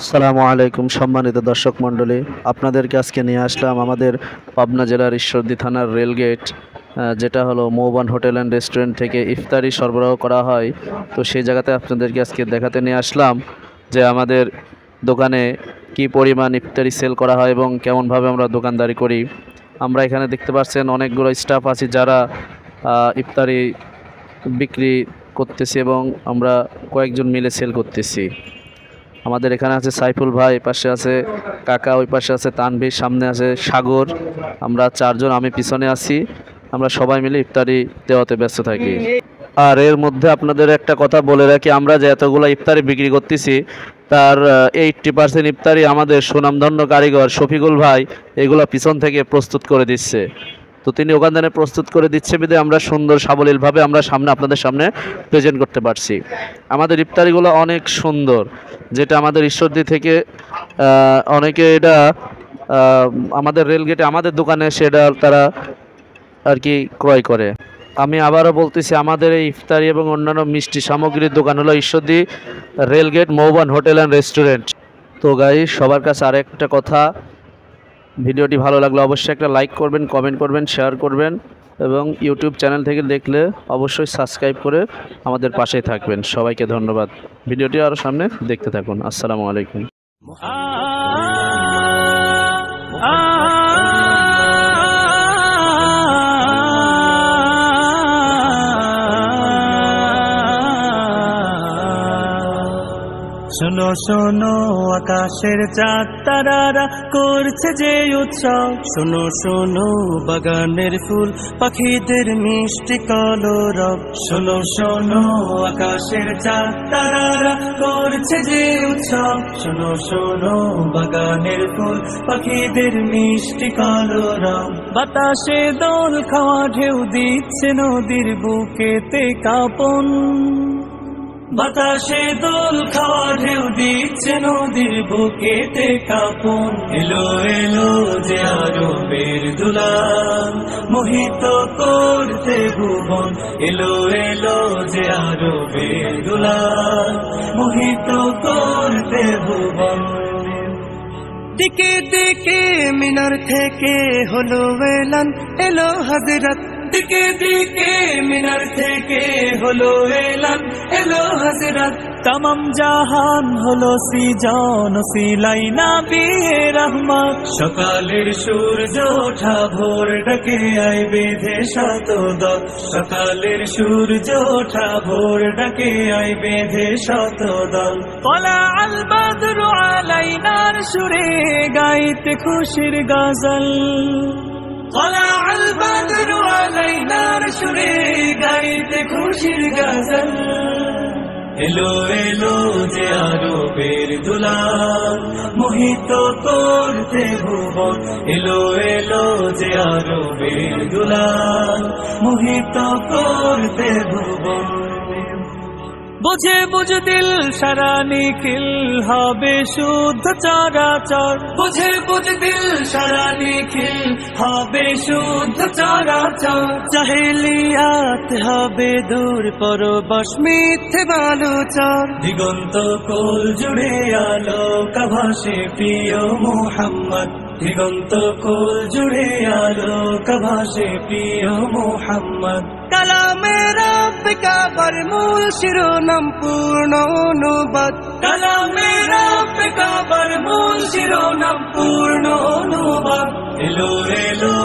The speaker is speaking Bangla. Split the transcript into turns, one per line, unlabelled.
আসসালামু আলাইকুম সম্মানিত দর্শক মণ্ডলী, আপনাদেরকে আজকে নিয়ে আসলাম আমাদের পাবনা জেলার ঈশ্বরদী থানার রেলগেট, যেটা হলো মৌবান হোটেল অ্যান্ড রেস্টুরেন্ট থেকে ইফতারি সরবরাহ করা হয়। তো সেই জায়গাতে আপনাদেরকে আজকে দেখাতে নিয়ে আসলাম যে আমাদের দোকানে কি পরিমাণ ইফতারি সেল করা হয় এবং কেমনভাবে আমরা দোকানদারি করি। আমরা এখানে দেখতে পাচ্ছেন অনেকগুলো স্টাফ আছে যারা ইফতারি বিক্রি করতেছি এবং আমরা কয়েকজন মিলে সেল করতেছি। আমাদের এখানে আছে সাইফুল ভাই, পাশে আছে কাকা, ওই পাশে আছে তানভীর, সামনে আছে সাগর, আমরা চারজন, আমি পিছনে আছি। আমরা সবাই মিলে ইফতারি দেওয়াতে ব্যস্ত থাকি। আর এর মধ্যে আপনাদের একটা কথা বলে রাখি, আমরা যে এতগুলো ইফতারি বিক্রি করতেছি তার 80% ইফতারি আমাদের সুনামধন্য কারিগর শফিকুল ভাই এগুলো পিছন থেকে প্রস্তুত করে দিচ্ছে। তো তিনি ওখান থেকে প্রস্তুত করে দিচ্ছে বিধে আমরা সুন্দর সাবলীলভাবে আমরা আপনাদের সামনে প্রেজেন্ট করতে পারছি। আমাদের ইফতারিগুলো অনেক সুন্দর, যেটা আমাদের ঈশ্বরদী থেকে অনেকে এটা আমাদের রেলগেটে আমাদের দোকানে সেটা তারা আর কি ক্রয় করে। আমি আবারও বলতেছি, আমাদের এই ইফতারি এবং অন্যান্য মিষ্টি সামগ্রীর দোকান হলো Ishwardi rail gate Moubon hotel and restaurant. তো গাইস, সবার কাছে আরেকটা কথা, ভিডিওটি ভালো লাগলে অবশ্যই একটা লাইক করবেন, কমেন্ট করবেন, শেয়ার করবেন এবং ইউটিউব চ্যানেল থেকে দেখলে অবশ্যই সাবস্ক্রাইব করে আমাদের পাশেই থাকবেন। সবাইকে ধন্যবাদ। ভিডিওটি আরও সামনে দেখতে থাকুন। আসসালামু আলাইকুম।
শোনো শোনো আকাশের চাঁদ তারারা করছে যে উৎসব, শোনো শোনো বাগানের ফুল পাখিদের মিষ্টি কলরব। শোনো শোনো আকাশের চাঁদ তারারা করছে যে উৎসব, শোনো শোনো বাগানের ফুল পাখিদের মিষ্টি কলরব। বাতাসে দোল খাওয়া ঢেউ দিচ্ছে নদীর বুকেতে কাঁপন, বাতাসে দোল খাওয়া ঢেউ দিচ্ছে নদীর বুকেতে কাঁপন। এলো এলো যে আরবের দুলাল মোহিত করতে ভুবন, এলো এলো যে আরবের দুলাল মোহিত করতে ভুবন। দিকে দিকে মিনার থেকে হলো এলান, এলো হযরত, দিকে দিকে মিনার থেকে হলো এলান, এলো হযরত। তামাম জাহান হলো সৃজন সিলাই নবিয়ে রহমত। সকালের সূর্য ওঠা ভোর ডাকে আয় বেঁধে শতদল, সকালের সূর্য ওঠা ভোর ডাকে আয় বেঁধে শতদল। তলা আল বদরু আলাইনার সুরে গাইতে খুশির গজল, তলা আল বদরু আলাইনার সুরে গাইতে খুশির গজল। এলো এলো যে আরবের দুলাল মোহিত করতে ভুবন, এলো এলো যে আরবের দুলাল মোহিত করতে ভুবন। বুঝে বুঝ দিল সারা নিখিল হবে শুদ্ধ চরাচর, বুঝে বুঝ দিল সারা নিখিল হবে শুদ্ধ চরাচর। জাহেলিয়াত হবে দূর পরবশ মিথ্যে বালুচর, দিগন্ত কোল জুড়ে আলোক ভাসে প্রিয় মুহাম্মদ, দিগন্ত কোল জুড়ে আলোক ভাসে প্রিয় মুহাম্মদ। কালামে রাব্বিকা বরমূল শিরোনাম পূর্ণ অনুবাদ, কালামে রাব্বিকা বরমূল শিরোনাম পূর্ণ অনুবাদ। এলো এলো